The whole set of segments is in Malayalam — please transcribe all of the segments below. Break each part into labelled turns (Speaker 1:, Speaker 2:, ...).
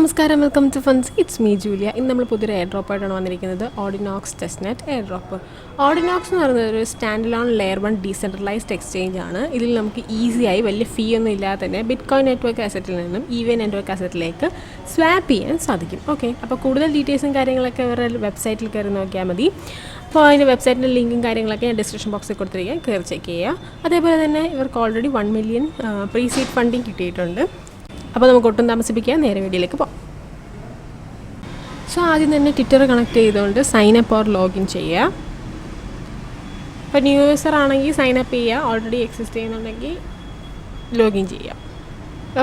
Speaker 1: നമസ്കാരം, welcome to funs. It's me Julia. ഇന്ന് നമ്മൾ പുതിയൊരു എയർ ഡ്രോപ്പായിട്ടാണ് വന്നിരിക്കുന്നത്. Ordinox testnet air drop. Ordinox എന്ന് പറയുന്നത് ഒരു standalone layer 1 decentralised exchange ആണ്. ഇതിൽ നമുക്ക് ഈസിയായി വലിയ ഫീ ഒന്നും ഇല്ലാതെ തന്നെ ബിറ്റ്കോയിൻ നെറ്റ്വർക്ക് അസറ്റിൽ നിന്നും EVA നെറ്റ്വർക്ക് അസറ്റിലേക്ക് സ്വാപ്പ് ചെയ്യാൻ സാധിക്കും. ഓക്കെ, അപ്പോൾ കൂടുതൽ ഡീറ്റെയിൽസും കാര്യങ്ങളൊക്കെ ഇവരുടെ വെബ്സൈറ്റിൽ കയറി നോക്കിയാൽ മതി. അപ്പോൾ അതിൻ്റെ വെബ്സൈറ്റിൻ്റെ ലിങ്കും കാര്യങ്ങളൊക്കെ ഞാൻ ഡിസ്ക്രിപ്ഷൻ ബോക്സിൽ കൊടുത്തിരിക്കുക, കയറി ചെക്ക് ചെയ്യുക. അതേപോലെ തന്നെ ഇവർക്ക് already 1 million pre seed funding കിട്ടിയിട്ടുണ്ട്. അപ്പോൾ നമുക്ക് ഒട്ടും താമസിപ്പിക്കുക, നേരെ വീഡിയോയിലേക്ക് പോകാം. സോ ആദ്യം തന്നെ ട്വിറ്റർ കണക്ട് ചെയ്തുകൊണ്ട് സൈൻ അപ്പ് ഓർ ലോഗിൻ ചെയ്യുക. ഇപ്പോൾ ന്യൂ യൂസർ ആണെങ്കിൽ സൈൻ അപ്പ് ചെയ്യുക, ഓൾറെഡി എക്സിസ്റ്റ് ചെയ്യുന്നുണ്ടെങ്കിൽ ലോഗിൻ ചെയ്യുക.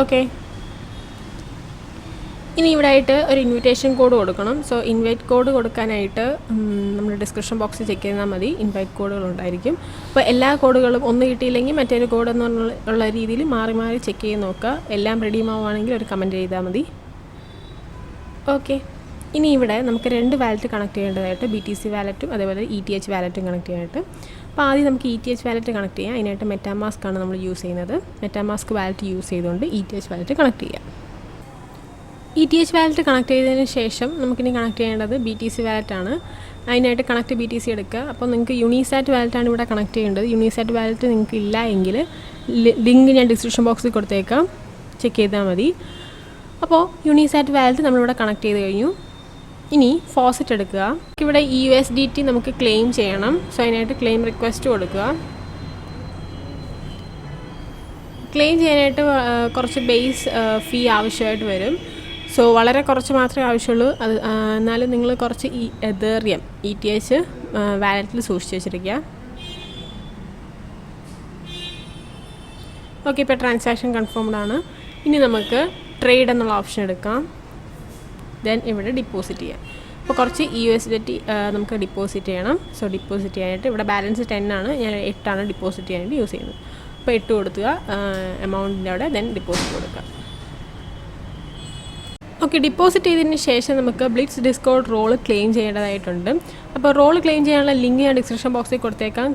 Speaker 1: ഓക്കെ, ഇനി ഇവിടെ ആയിട്ട് ഒരു ഇൻവിറ്റേഷൻ കോഡ് കൊടുക്കണം. സോ ഇൻവൈറ്റ് കോഡ് കൊടുക്കാനായിട്ട് നമ്മൾ ഡിസ്ക്രിപ്ഷൻ ബോക്സിൽ ചെക്ക് ചെയ്താൽ മതി, ഇൻവൈറ്റ് കോഡുകളുണ്ടായിരിക്കും. അപ്പോൾ എല്ലാ കോഡുകളും ഒന്ന് കിട്ടിയില്ലെങ്കിൽ മറ്റൊരു കോഡ് എന്നുള്ള രീതിയിൽ മാറി മാറി ചെക്ക് ചെയ്ത് നോക്കുക. എല്ലാം റെഡിയുമാവുകയാണെങ്കിൽ ഒരു കമൻറ്റ് ചെയ്താൽ മതി. ഓക്കെ, ഇനി ഇവിടെ നമുക്ക് 2 വാലറ്റ് കണക്ട് ചെയ്യേണ്ടതായിട്ട്, BTC വാലറ്റും അതേപോലെ ETH വാലറ്റും കണക്ട് ചെയ്യാനായിട്ട്. അപ്പോൾ ആദ്യം നമുക്ക് ETH വാലറ്റ് കണക്ട് ചെയ്യാം. അതിനായിട്ട് മെറ്റാമാസ്ക് ആണ് നമ്മൾ യൂസ് ചെയ്യുന്നത്. മെറ്റാമാസ്ക് വാലറ്റ് യൂസ് ചെയ്തുകൊണ്ട് ETH വാലറ്റ് കണക്ട് ചെയ്യാം. ETH വാലറ്റ് കണക്ട് ചെയ്തതിന് ശേഷം നമുക്കിനി കണക്ട് ചെയ്യേണ്ടത് BTC വാലറ്റാണ്. അതിനായിട്ട് കണക്ട് BTC എടുക്കുക. അപ്പോൾ നിങ്ങൾക്ക് യൂണിസാറ്റ് വാലറ്റാണ് ഇവിടെ കണക്ട് ചെയ്യേണ്ടത്. യൂണിസാറ്റ് വാലറ്റ് നിങ്ങൾക്ക് ഇല്ല എങ്കിൽ ലിങ്ക് ഞാൻ ഡിസ്ക്രിപ്ഷൻ ബോക്സിൽ കൊടുത്തേക്കാം, ചെക്ക് ചെയ്താൽ മതി. അപ്പോൾ യൂണിസാറ്റ് വാലറ്റ് നമ്മളിവിടെ കണക്ട് ചെയ്ത് കഴിഞ്ഞു. ഇനി ഫോസറ്റ് എടുക്കുക. ഇവിടെ USDT നമുക്ക് ക്ലെയിം ചെയ്യണം. സോ അതിനായിട്ട് ക്ലെയിം റിക്വസ്റ്റ് കൊടുക്കുക. ക്ലെയിം ചെയ്യാനായിട്ട് കുറച്ച് ബേസ് ഫീ ആവശ്യമായിട്ട് വരും. സോ വളരെ കുറച്ച് മാത്രമേ ആവശ്യമുള്ളൂ. എന്നാലും നിങ്ങൾ കുറച്ച് എതേറിയം ETH വാലറ്റിൽ സൂക്ഷിച്ച് വെച്ചിരിക്കുക. ഓക്കെ, ഇപ്പോൾ ട്രാൻസാക്ഷൻ കൺഫേംഡ് ആണ്. ഇനി നമുക്ക് ട്രേഡ് എന്നുള്ള ഓപ്ഷൻ എടുക്കാം. ദെൻ ഇവിടെ ഡിപ്പോസിറ്റ് ചെയ്യാം. അപ്പോൾ കുറച്ച് USDT നമുക്ക് ഡിപ്പോസിറ്റ് ചെയ്യണം. സോ ഡിപ്പോസിറ്റ് ചെയ്യാനായിട്ട് ഇവിടെ ബാലൻസ് 10 ആണ്, ഞാൻ 8 ഡിപ്പോസിറ്റ് ചെയ്യാനായിട്ട് യൂസ് ചെയ്യുന്നത്. അപ്പോൾ 8 കൊടുക്കുക എമൗണ്ടിൻ്റെ അവിടെ, ദെൻ ഡിപ്പോസിറ്റ് കൊടുക്കുക. ഓക്കെ, ഡിപ്പോസിറ്റ് ചെയ്തതിന് ശേഷം നമുക്ക് ബ്ലിറ്റ്സ് ഡിസ്കോഡ് റോള് ക്ലെയിം ചെയ്യേണ്ടതായിട്ടുണ്ട്. അപ്പോൾ റോള് ക്ലെയിം ചെയ്യാനുള്ള ലിങ്ക് ഞാൻ ഡിസ്ക്രിപ്ഷൻ ബോക്സിൽ കൊടുത്തേക്കാം.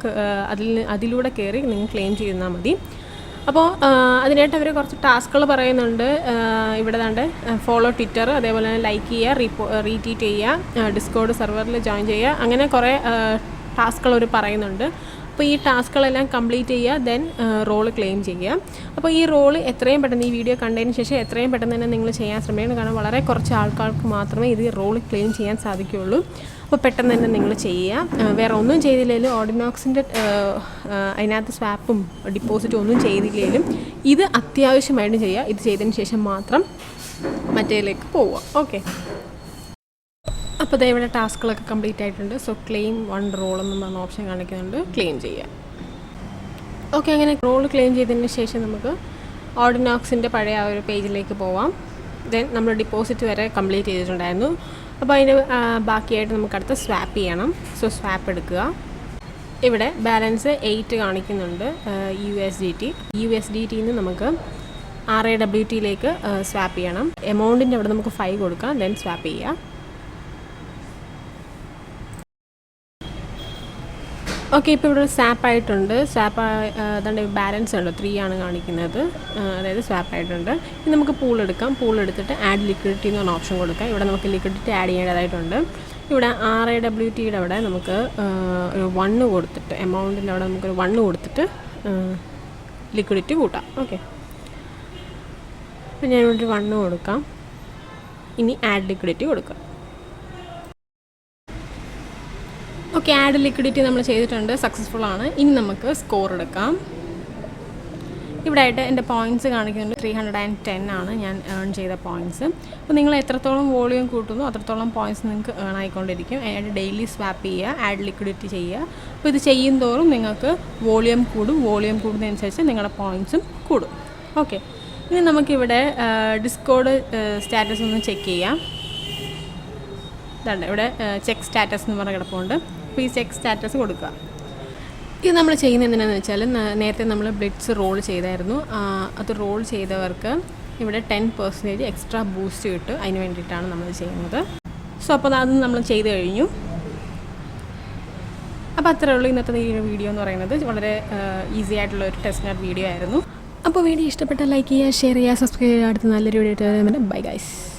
Speaker 1: അതിലൂടെ കയറി നിങ്ങൾ ക്ലെയിം ചെയ്താൽ മതി. അപ്പോൾ അതിനായിട്ട് അവർ കുറച്ച് ടാസ്കുകൾ പറയുന്നുണ്ട്. ഇവിടെ ദാണ്ട് ഫോളോ ട്വിറ്റർ, അതേപോലെ തന്നെ ലൈക്ക് ചെയ്യുക, റീട്വീറ്റ് ചെയ്യുക, ഡിസ്കോഡ് സെർവറിൽ ജോയിൻ ചെയ്യുക, അങ്ങനെ കുറേ ടാസ്കുകൾ അവർ പറയുന്നുണ്ട്. അപ്പോൾ ഈ ടാസ്കുകളെല്ലാം കംപ്ലീറ്റ് ചെയ്യുക, ദെൻ റോള് ക്ലെയിം ചെയ്യുക. അപ്പോൾ ഈ റോള് എത്രയും പെട്ടെന്ന്, ഈ വീഡിയോ കണ്ടതിന് ശേഷം എത്രയും പെട്ടെന്ന് തന്നെ നിങ്ങൾ ചെയ്യാൻ ശ്രമിക്കണം. കാരണം വളരെ കുറച്ച് ആൾക്കാർക്ക് മാത്രമേ ഇത് റോള് ക്ലെയിം ചെയ്യാൻ സാധിക്കുകയുള്ളൂ. അപ്പോൾ പെട്ടെന്ന് തന്നെ നിങ്ങൾ ചെയ്യുക. വേറെ ഒന്നും ചെയ്തില്ലെങ്കിലും, ഓർഡിനോക്സിൻ്റെ അതിനകത്ത് സ്വാപ്പും ഡിപ്പോസിറ്റും ഒന്നും ചെയ്തില്ലെങ്കിലും ഇത് അത്യാവശ്യമായിട്ടും ചെയ്യുക. ഇത് ചെയ്തതിന് ശേഷം മാത്രം മറ്റേതിലേക്ക് പോവുക. ഓക്കെ, അപ്പോൾ ദേ ഇവിടെ ടാസ്കുകളൊക്കെ കംപ്ലീറ്റ് ആയിട്ടുണ്ട്. സോ ക്ലെയിം 1 റോൾ എന്നും പറഞ്ഞ ഓപ്ഷൻ കാണിക്കുന്നുണ്ട്, ക്ലെയിം ചെയ്യുക. ഓക്കെ, അങ്ങനെ റോൾ ക്ലെയിം ചെയ്തതിന് ശേഷം നമുക്ക് ഓർഡിനോക്സിൻ്റെ പഴയ ആ ഒരു പേജിലേക്ക് പോവാം. ദെൻ നമ്മൾ ഡിപ്പോസിറ്റ് വരെ കംപ്ലീറ്റ് ചെയ്തിട്ടുണ്ടായിരുന്നു. അപ്പോൾ അതിന് ബാക്കിയായിട്ട് നമുക്ക് അടുത്ത് സ്വാപ്പ് ചെയ്യണം. സോ സ്വാപ്പ് എടുക്കുക. ഇവിടെ ബാലൻസ് 8 കാണിക്കുന്നുണ്ട് USDT നമുക്ക് RAWT സ്വാപ്പ് ചെയ്യണം. എമൗണ്ടിൻ്റെ അവിടെ നമുക്ക് 5 കൊടുക്കാം, ദെൻ സ്വാപ്പ് ചെയ്യുക. ഓക്കെ, ഇപ്പോൾ ഇവിടെ സ്വാപ്പ് ആയിട്ടുണ്ട്. അതുകൊണ്ട് ബാലൻസ് ഉണ്ട് 3 ആണ് കാണിക്കുന്നത്, അതായത് സ്വാപ്പ് ആയിട്ടുണ്ട്. ഇനി നമുക്ക് പൂൾ എടുക്കാം. പൂൾ എടുത്തിട്ട് ആഡ് ലിക്വിഡിറ്റി എന്ന് പറഞ്ഞ ഓപ്ഷൻ കൊടുക്കാം. ഇവിടെ നമുക്ക് ലിക്വിഡിറ്റി ആഡ് ചെയ്യേണ്ടതായിട്ടുണ്ട്. ഇവിടെ RAWTയുടെ അവിടെ നമുക്ക് ഒരു 1 കൊടുത്തിട്ട്, എമൗണ്ടിൻ്റെ അവിടെ നമുക്കൊരു 1 കൊടുത്തിട്ട് ലിക്വിഡിറ്റി കൂട്ടാം. ഓക്കെ, അപ്പോൾ ഞാനിവിടെ 1 കൊടുക്കാം. ഇനി ആഡ് ലിക്വിഡിറ്റി കൊടുക്കാം. ഓക്കെ, ആഡ് ലിക്വിഡിറ്റി നമ്മൾ ചെയ്തിട്ടുണ്ട്, സക്സസ്ഫുൾ ആണ്. ഇനി നമുക്ക് സ്കോർ എടുക്കാം. ഇവിടെ ആയിട്ട് എൻ്റെ പോയിൻറ്റ്സ് കാണിക്കുന്നുണ്ട്. 310 ആണ് ഞാൻ ഏൺ ചെയ്ത പോയിൻറ്റ്സ്. അപ്പോൾ നിങ്ങൾ എത്രത്തോളം വോളിയം കൂട്ടുന്നു അത്രത്തോളം പോയിൻറ്റ്സ് നിങ്ങൾക്ക് ഏൺ ആയിക്കൊണ്ടിരിക്കും. അതിനായിട്ട് ഡെയിലി സ്വാപ്പ് ചെയ്യുക, ആഡ് ലിക്വിഡിറ്റി ചെയ്യുക. അപ്പോൾ ഇത് ചെയ്യും തോറും നിങ്ങൾക്ക് വോളിയം കൂടും. വോളിയം കൂടുന്നതനുസരിച്ച് നിങ്ങളുടെ പോയിൻറ്റ്സും കൂടും. ഓക്കെ, ഇനി നമുക്കിവിടെ ഡിസ്കോഡ് സ്റ്റാറ്റസ് ഒന്ന് ചെക്ക് ചെയ്യാം. ഇതാണ് ഇവിടെ ചെക്ക് സ്റ്റാറ്റസ് എന്ന് പറഞ്ഞ കിടപ്പുണ്ട്. അപ്പോൾ ഈ ചെക്ക് സ്റ്റാറ്റസ് കൊടുക്കുക. ഇത് നമ്മൾ ചെയ്യുന്നത് എന്തിനാണെന്ന് വെച്ചാൽ, നേരത്തെ നമ്മൾ ബ്ലിറ്റ്സ് റോൾ ചെയ്തായിരുന്നു. അത് റോൾ ചെയ്തവർക്ക് ഇവിടെ 10% എക്സ്ട്രാ ബൂസ്റ്റ് കിട്ടും. അതിന് വേണ്ടിയിട്ടാണ് നമ്മൾ ചെയ്യുന്നത്. സോ അപ്പോൾ അത് നമ്മൾ ചെയ്ത് കഴിഞ്ഞു. അപ്പോൾ അത്രേ ഉള്ളൂ ഇന്നത്തെ ഈ വീഡിയോ എന്ന് പറയുന്നത്. വളരെ ഈസി ആയിട്ടുള്ള ഒരു ടെസ്റ്റ് വീഡിയോ ആയിരുന്നു. അപ്പോൾ വീഡിയോ ഇഷ്ടപ്പെട്ടാൽ ലൈക്ക് ചെയ്യുക, ഷെയർ ചെയ്യുക, സബ്സ്ക്രൈബ് ചെയ്യുക. അടുത്ത നല്ലൊരു വീഡിയോ. Bye guys.